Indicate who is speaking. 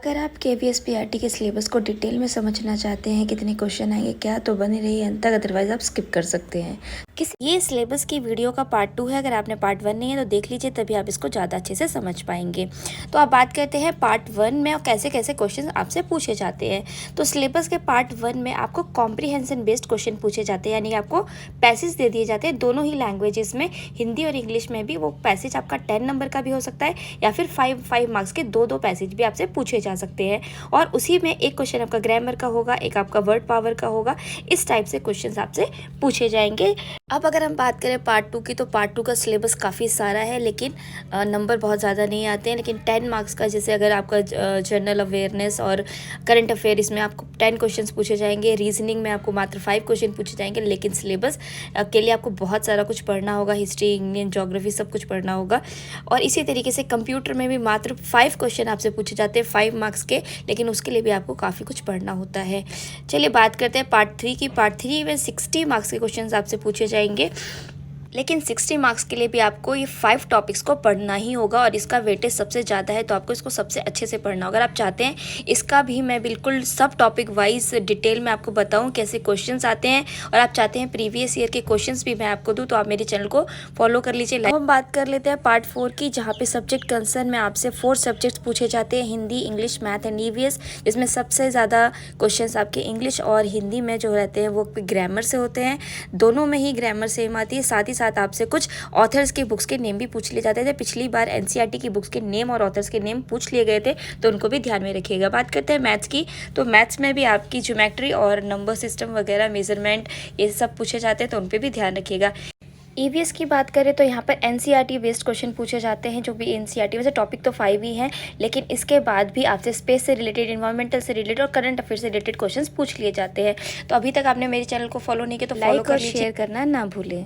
Speaker 1: अगर आप KVS PRT के सिलेबस को डिटेल में समझना चाहते हैं कितने क्वेश्चन आएंगे क्या, तो बने रहिए अंत तक, अदरवाइज आप स्किप कर सकते हैं। ये सिलेबस की वीडियो का पार्ट 2 है। अगर आपने पार्ट 1 नहीं है तो देख लीजिए, तभी आप इसको ज़्यादा अच्छे से समझ पाएंगे। तो आप बात करते हैं पार्ट 1 में और कैसे कैसे क्वेश्चन आपसे पूछे जाते हैं। तो सिलेबस के पार्ट 1 में आपको कॉम्प्रीहेंशन बेस्ड क्वेश्चन पूछे जाते हैं, यानी कि आपको पैसेज दे दिए जाते हैं दोनों ही लैंग्वेजेस में, हिंदी और इंग्लिश में भी। वो पैसेज आपका 10 नंबर का भी हो सकता है या फिर 5 मार्क्स के दो पैसेज भी आपसे पूछे जा सकते हैं। और उसी में एक क्वेश्चन आपका ग्रामर का होगा, एक आपका वर्ड पावर का होगा। इस टाइप से क्वेश्चन आपसे पूछे जाएंगे। अब अगर हम बात करें पार्ट 2 की, तो पार्ट 2 का सिलेबस काफ़ी सारा है, लेकिन नंबर बहुत ज़्यादा नहीं आते हैं। लेकिन 10 मार्क्स का, जैसे अगर आपका जनरल अवेयरनेस और करंट अफेयर, इसमें आपको 10 क्वेश्चंस पूछे जाएंगे। रीजनिंग में आपको मात्र 5 क्वेश्चन पूछे जाएंगे। लेकिन सिलेबस के लिए आपको बहुत सारा कुछ पढ़ना होगा, हिस्ट्री, इंडियन ज्योग्राफी सब कुछ पढ़ना होगा। और इसी तरीके से कंप्यूटर में भी मात्र 5 क्वेश्चन आपसे पूछे जाते हैं 5 मार्क्स के, लेकिन उसके लिए भी आपको काफ़ी कुछ पढ़ना होता है। चलिए बात करते हैं पार्ट 3 की। पार्ट 3 में 60 मार्क्स के क्वेश्चन आपसे पूछे जाएंगे, लेकिन 60 मार्क्स के लिए भी आपको ये 5 टॉपिक्स को पढ़ना ही होगा। और इसका वेटेज सबसे ज़्यादा है, तो आपको इसको सबसे अच्छे से पढ़ना होगा। अगर आप चाहते हैं इसका भी मैं बिल्कुल सब टॉपिक वाइज डिटेल में आपको बताऊं कैसे क्वेश्चंस आते हैं, और आप चाहते हैं प्रीवियस ईयर के क्वेश्चंस भी मैं आपको दूं, तो आप मेरे चैनल को फॉलो कर लीजिए। अब हम बात कर लेते हैं पार्ट 4 की, जहाँ पे सब्जेक्ट कंसर्न में आपसे 4 सब्जेक्ट्स पूछे जाते हैं, Hindi, English, math and EVS. इसमें सबसे ज़्यादा क्वेश्चन आपके इंग्लिश और हिंदी में जो रहते हैं वो ग्रामर से होते हैं। दोनों में ही ग्रामर सेम आती है। साथ ही साथ आपसे कुछ ऑथर्स के बुक्स के नेम भी पूछ लिए जाते थे। पिछली बार एनसीईआरटी की बुक्स के नेम और ऑथर्स के नेम पूछ लिए गए थे, तो उनको भी ध्यान में रखिएगा। बात करते हैं मैथ्स की, तो मैथ्स में भी आपकी ज्योमेट्री और नंबर सिस्टम वगैरह, मेजरमेंट, ये सब पूछे जाते हैं, तो उन पर भी ध्यान रखिएगा। ईवीएस की बात करें तो यहाँ पर एनसीईआरटी बेस्ड क्वेश्चन पूछे जाते हैं, जो भी एनसीईआरटी, वैसे टॉपिक तो 5 ही हैं, लेकिन इसके बाद भी आपसे स्पेस से रिलेटेड, इन्वायरमेंटल से रिलेटेड और करंट अफेयर से रिलेटेड क्वेश्चंस पूछ लिए जाते हैं। तो अभी तक आपने मेरे चैनल को फॉलो नहीं किया तो फॉलो कर लीजिए, शेयर करना ना भूलें।